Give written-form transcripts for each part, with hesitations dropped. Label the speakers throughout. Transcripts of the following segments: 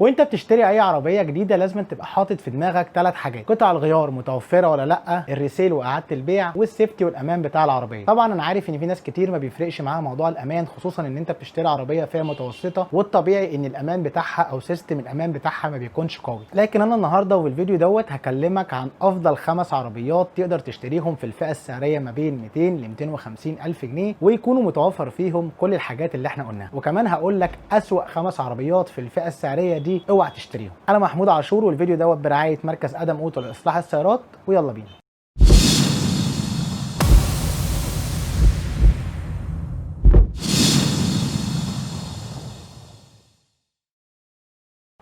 Speaker 1: وانت بتشتري اي عربيه جديده لازم تبقى حاطط في دماغك 3 حاجات: قطع الغيار متوفره ولا لا، الريسيل واعاده البيع، والسيفتي والامان بتاع العربيه. طبعا انا عارف ان في ناس كتير ما بيفرقش معاها موضوع الامان، خصوصا ان انت بتشتري عربيه فئه متوسطه، والطبيعي ان الامان بتاعها او سيستم الامان بتاعها ما بيكونش قوي. لكن انا النهارده والفيديو دوت هكلمك عن افضل 5 عربيات تقدر تشتريهم في الفئه السعريه ما بين 200 ل 250 الف جنيه، ويكونوا متوفر فيهم كل الحاجات اللي احنا قلناها. وكمان هقول لك اسوأ 5 عربيات في الفئه السعريه دي اوعى تشتريهم. انا محمود عاشور، والفيديو دوت برعايه مركز ادم اوتو لاصلاح السيارات، ويلا بينا.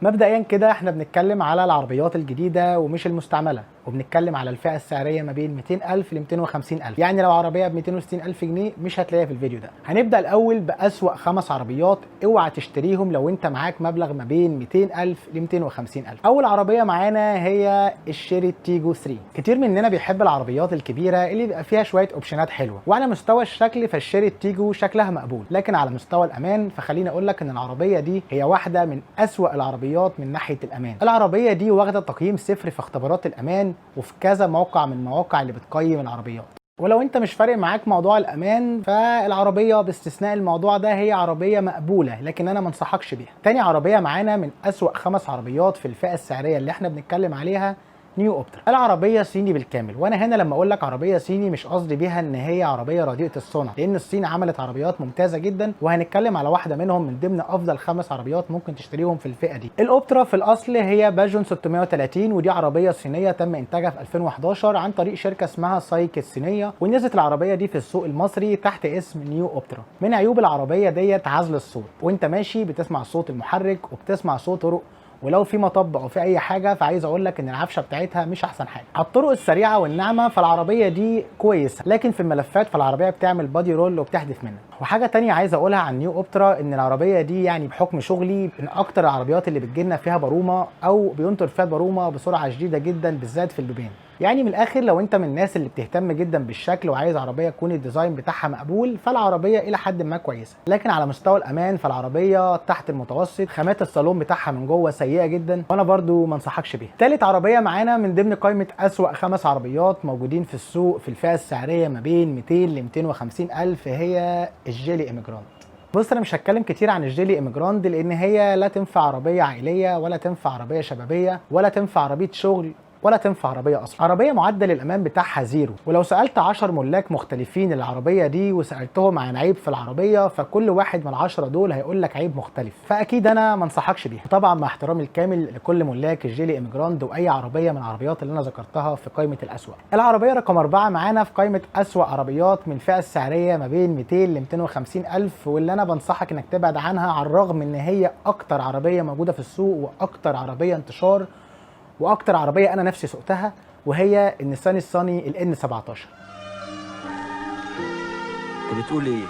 Speaker 1: مبدئيا كده احنا بنتكلم على العربيات الجديده ومش المستعمله، وبنتكلم على الفئه السعريه ما بين 200,000 ل 250,000. يعني لو عربيه ب 260,000 جنيه مش هتلاقيها في الفيديو ده. هنبدا الاول باسوأ 5 عربيات اوعى تشتريهم لو انت معاك مبلغ ما بين 200,000 ل 250,000. اول عربيه معانا هي الشيري تيجو 3. كتير مننا بيحب العربيات الكبيره اللي بيبقى فيها شويه اوبشنات حلوه، وعلى مستوى الشكل فالشيري تيجو شكلها مقبول، لكن على مستوى الامان فخليني اقول لك ان العربيه دي هي واحده من اسوأ العربيات من ناحيه الامان. العربيه دي واخده تقييم 0 في اختبارات الامان وفي كذا موقع من المواقع اللي بتقيم العربيات. ولو انت مش فارق معاك موضوع الامان فالعربيه باستثناء الموضوع ده هي عربيه مقبوله، لكن انا ما انصحكش بيها. تاني عربيه معانا من اسوأ 5 عربيات في الفئه السعريه اللي احنا بنتكلم عليها نيو اوبترا. العربيه صيني بالكامل، وانا هنا لما اقول لك عربيه صيني مش قصدي بيها ان هي عربيه رديئه الصنع، لان الصين عملت عربيات ممتازه جدا، وهنتكلم على واحده منهم من ضمن افضل 5 عربيات ممكن تشتريهم في الفئه دي. الاوبترا في الاصل هي باجون 630، ودي عربيه صينيه تم انتاجها في 2011 عن طريق شركه اسمها سايك الصينيه، ونزلت العربيه دي في السوق المصري تحت اسم نيو اوبترا. من عيوب العربيه ديت عزل الصوت، وانت ماشي بتسمع صوت المحرك وبتسمع صوت طرق، ولو في مطب او في اي حاجه فعايز اقول لك ان العفشه بتاعتها مش احسن حاجه. على الطرق السريعه والناعمه فالعربيه دي كويسه، لكن في الملفات فالعربيه بتعمل بادي رول وبتحدف منك. وحاجه تانية عايز اقولها عن نيو اوبترا ان العربيه دي يعني بحكم شغلي من اكتر العربيات اللي بتجيلنا فيها برومه او بينطر فيها برومه بسرعه شديده جدا، بالذات في البيبان. يعني من الاخر لو انت من الناس اللي بتهتم جدا بالشكل وعايز عربيه يكون الديزاين بتاعها مقبول فالعربيه الى حد ما كويسه، لكن على مستوى الامان فالعربيه تحت المتوسط. خامات الصالون بتاعها من جوه سيئه جدا، وانا برضو ما انصحكش بيها. تالت عربيه معانا من ضمن قائمه اسوأ 5 عربيات موجودين في السوق في الفئه السعريه ما بين 200 ل 250 الف هي الجيلي ايميجراند. بص انا مش هتكلم كتير عن الجيلي ايميجراند لان هي لا تنفع عربيه عائليه ولا تنفع عربيه شبابيه ولا تنفع عربيه شغل ولا تنفع عربيه اصلا. عربيه معدل الامان بتاعها 0، ولو سالت 10 ملاك مختلفين العربيه دي وسالتهم عن عيب في العربيه فكل واحد من ال10 دول هيقول لك عيب مختلف، فاكيد انا ما انصحكش بيها. طبعا مع احترامي الكامل لكل ملاك الجيلي ايميجراند واي عربيه من العربيات اللي انا ذكرتها في قائمه الاسوأ. العربيه رقم 4 معانا في قائمه اسوأ عربيات من الفئه السعريه ما بين 200 ل 250 الف، واللي انا بنصحك انك تبعد عنها على الرغم ان هي اكتر عربيه موجوده في السوق واكتر عربيه انتشار واكتر عربيه انا نفسي سوقتها، وهي النيسان الصني الN 17.
Speaker 2: انت بتقول ايه؟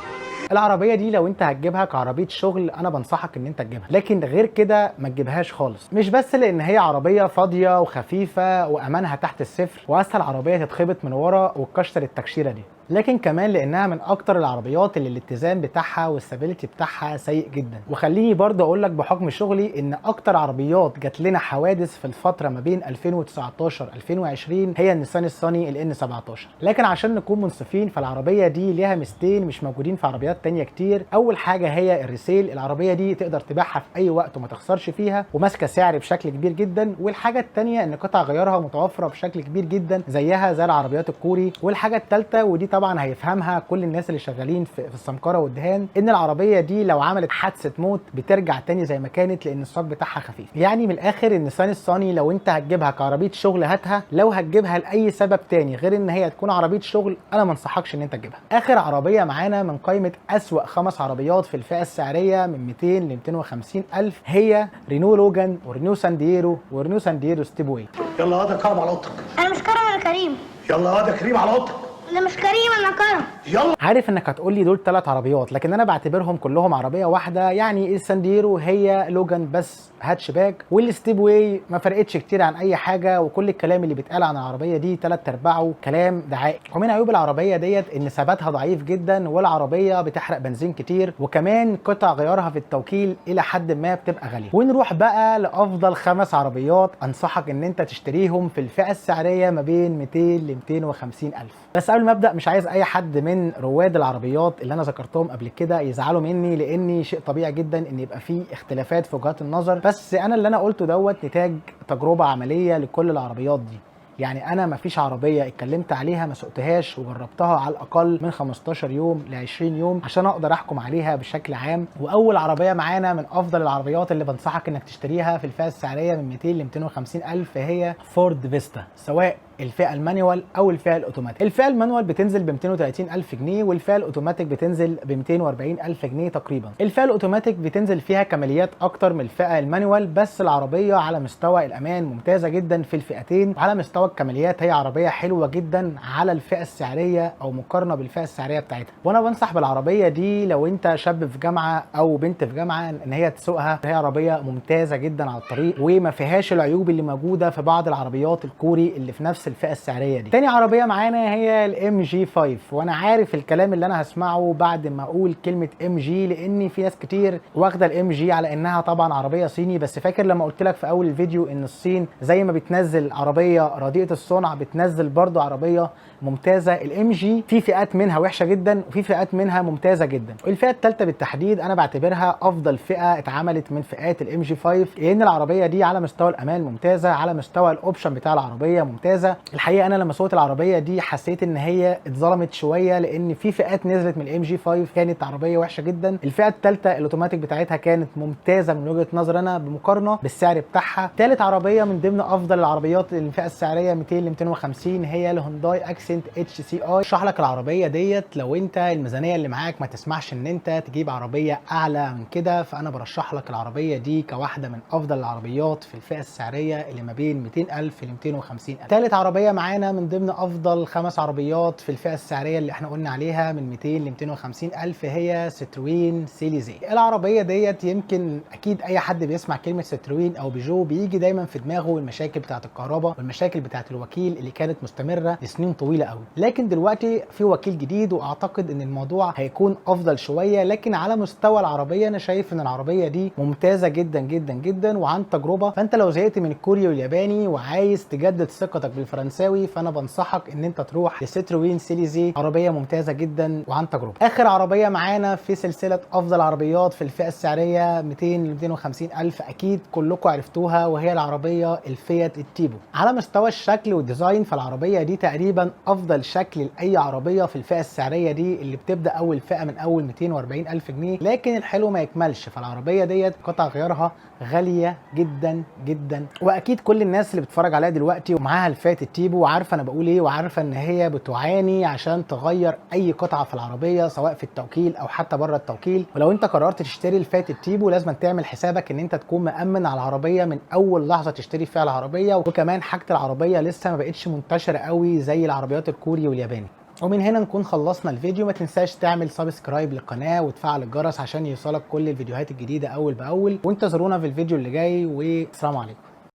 Speaker 1: العربيه دي لو انت هتجيبها كعربيه شغل انا بنصحك ان انت تجيبها، لكن غير كده ما تجيبهاش خالص. مش بس لان هي عربيه فاضيه وخفيفه وامانها تحت الصفر واسهل عربيه تتخبط من ورا وتكشر التكشيره دي، لكن كمان لانها من اكتر العربيات اللي الاتزان بتاعها والستابيليتي بتاعها سيء جدا. وخليني برضه اقول لك بحكم شغلي ان اكتر عربيات جات لنا حوادث في الفتره ما بين 2019 2020 هي النيسان الصني الN 17. لكن عشان نكون منصفين فالعربيه دي ليها ميزتين مش موجودين في عربيات تانية كتير. اول حاجه هي الريسيل، العربيه دي تقدر تبيعها في اي وقت وما تخسرش فيها وماسكه سعر بشكل كبير جدا. والحاجه الثانيه ان قطع غيارها متوفره بشكل كبير جدا زيها زي العربيات الكوري. والحاجه الثالثه ودي طبعا هيفهمها كل الناس اللي شغالين في السمكره والدهان، ان العربيه دي لو عملت حادثه موت بترجع تاني زي ما كانت لان الصاج بتاعها خفيف. يعني من الاخر النيسان الصني لو انت هتجيبها كعربيه شغل هاتها، لو هتجيبها لاي سبب تاني غير ان هي تكون عربيه شغل انا ما انصحكش ان انت تجيبها. اخر عربيه معانا من قائمه اسوأ 5 عربيات في الفئه السعريه من 200 ل 250 الف هي رينو لوجان ورينو سانديرو ورينو سانديرو ستيبوي.
Speaker 3: يلا هذا كرم على اوضتك.
Speaker 4: انا مش كرم، انا كريم.
Speaker 3: يلا هذا كريم على اوضتك.
Speaker 4: لا مش كريم، انا كرم.
Speaker 1: يلا. عارف انك هتقول لي دول 3 عربيات، لكن انا بعتبرهم كلهم عربيه واحده. يعني السانديرو هي لوجان بس هاتشباك، والستيب واي ما فرقتش كتير عن اي حاجه، وكل الكلام اللي بيتقال عن العربيه دي 3/4 كلام دعائي. ومن عيوب العربيه ديت ان ثباتها ضعيف جدا، والعربيه بتحرق بنزين كتير، وكمان قطع غيارها في التوكيل الى حد ما بتبقى غاليه. ونروح بقى لافضل 5 عربيات انصحك ان انت تشتريهم في الفئه السعريه ما بين 200 ل 250 الف. بس قبل ما ابدا مش عايز اي حد من رواد العربيات اللي انا ذكرتهم قبل كده يزعلوا مني، لاني شيء طبيعي جدا ان يبقى فيه اختلافات في وجهات النظر، بس انا اللي انا قلته دوت نتاج تجربه عمليه لكل العربيات دي. يعني انا مفيش عربيه اتكلمت عليها ما سوقتهاش وجربتها على الاقل من 15 يوم ل 20 يوم عشان اقدر احكم عليها بشكل عام. واول عربيه معانا من افضل العربيات اللي بنصحك انك تشتريها في الفئه السعريه من 200 ل 250 الف هي فورد فيستا، سواء الفئه المانيوال او الفئه الاوتوماتيك. الفئه المانيوال بتنزل ب 230 الف جنيه، والفئه الاوتوماتيك بتنزل ب 240 الف جنيه تقريبا. الفئه الاوتوماتيك بتنزل فيها كماليات اكتر من الفئه المانيوال، بس العربيه على مستوى الامان ممتازه جدا في الفئتين، وعلى مستوى الكماليات هي عربيه حلوه جدا على الفئه السعريه او مقارنه بالفئه السعريه بتاعتها. وانا بنصح بالعربيه دي لو انت شاب في جامعه او بنت في جامعه ان هي تسوقها. هي عربيه ممتازه جدا على الطريق، وما فيهاش العيوب اللي موجوده في بعض العربيات الكوري اللي في نفس الفئه السعريه دي. تاني عربيه معانا هي الام جي 5، وانا عارف الكلام اللي انا هسمعه بعد ما اقول كلمه ام جي، لان في ناس كتير واخده الام جي على انها طبعا عربيه صيني. بس فاكر لما قلت لك في اول الفيديو ان الصين زي ما بتنزل عربيه رديئه الصنع بتنزل برضو عربيه ممتازه؟ الام جي في فئات منها وحشه جدا وفي فئات منها ممتازه جدا. والفئه الثالثه بالتحديد انا بعتبرها افضل فئه اتعملت من فئات الام جي 5، لان العربيه دي على مستوى الامان ممتازه، على مستوى الاوبشن بتاع العربيه ممتازه. الحقيقه انا لما سوقت العربيه دي حسيت ان هي اتظلمت شويه، لان في فئات نزلت من الام جي 5 كانت عربيه وحشه جدا. الفئه الثالثه الاوتوماتيك بتاعتها كانت ممتازه من وجهه نظر انا بمقارنه بالسعر بتاعها. ثالث عربيه من ضمن افضل العربيات الفئه السعريه 200 ل 250 هي الهونداي اكسنت اتش سي اي. اشرح لك العربيه ديت لو انت الميزانيه اللي معاك ما تسمحش ان انت تجيب عربيه اعلى من كده، فانا برشح لك العربيه دي كواحده من افضل العربيات في الفئه السعريه اللي ما بين 200,000 ل 250,000. ثالث عربيه معانا من ضمن افضل 5 عربيات في الفئه السعريه اللي احنا قلنا عليها من 200 ل 250,000 هي ستروين سيليزي. العربيه ديت يمكن اكيد اي حد بيسمع كلمه ستروين او بيجو بيجي دايما في دماغه المشاكل بتاعه الكهرباء والمشاكل بتاعه الوكيل اللي كانت مستمره لسنين طويله قوي. لكن دلوقتي في وكيل جديد واعتقد ان الموضوع هيكون افضل شويه. لكن على مستوى العربيه انا شايف ان العربيه دي ممتازه جدا جدا جدا وعن تجربه. فانت لو زهقت من الكوري والياباني وعايز تجدد ثقتك بالفرنساوي فانا بنصحك ان انت تروح لستروين سيليزي، عربيه ممتازه جدا وعن تجربه. اخر عربيه معانا في سلسله افضل عربيات في الفئه السعريه 200 ل 250 الف، اكيد كلكم عرفتوها، وهي العربيه الفيات التيبو. على مستوى الشكل والديزاين فالعربيه دي تقريبا افضل شكل لاي عربيه في الفئه السعريه دي اللي بتبدا اول فئه من اول 240 الف جنيه. لكن الحلو ما يكملش، فالعربيه ديت قطع غيارها غاليه جدا جدا، واكيد كل الناس اللي بتتفرج عليها دلوقتي ومعاها الفئات التيبو وعارفه انا بقول ايه، وعارفه ان هي بتعاني عشان تغير اي قطعه في العربيه سواء في التوكيل او حتى بره التوكيل. ولو انت قررت تشتري الفئات التيبو لازم تعمل حسابك ان انت تكون مأمن على العربيه من اول لحظه تشتري فيها العربيه، وكمان حاجه العربيه لسه ما بقتش منتشره قوي زي العربيات الكوري والياباني. ومن هنا نكون خلصنا الفيديو. ما تنساش تعمل سبسكرايب للقناه وتفعل الجرس عشان يوصلك كل الفيديوهات الجديده اول باول، وانتظرونا في الفيديو اللي جاي، والسلام عليكم.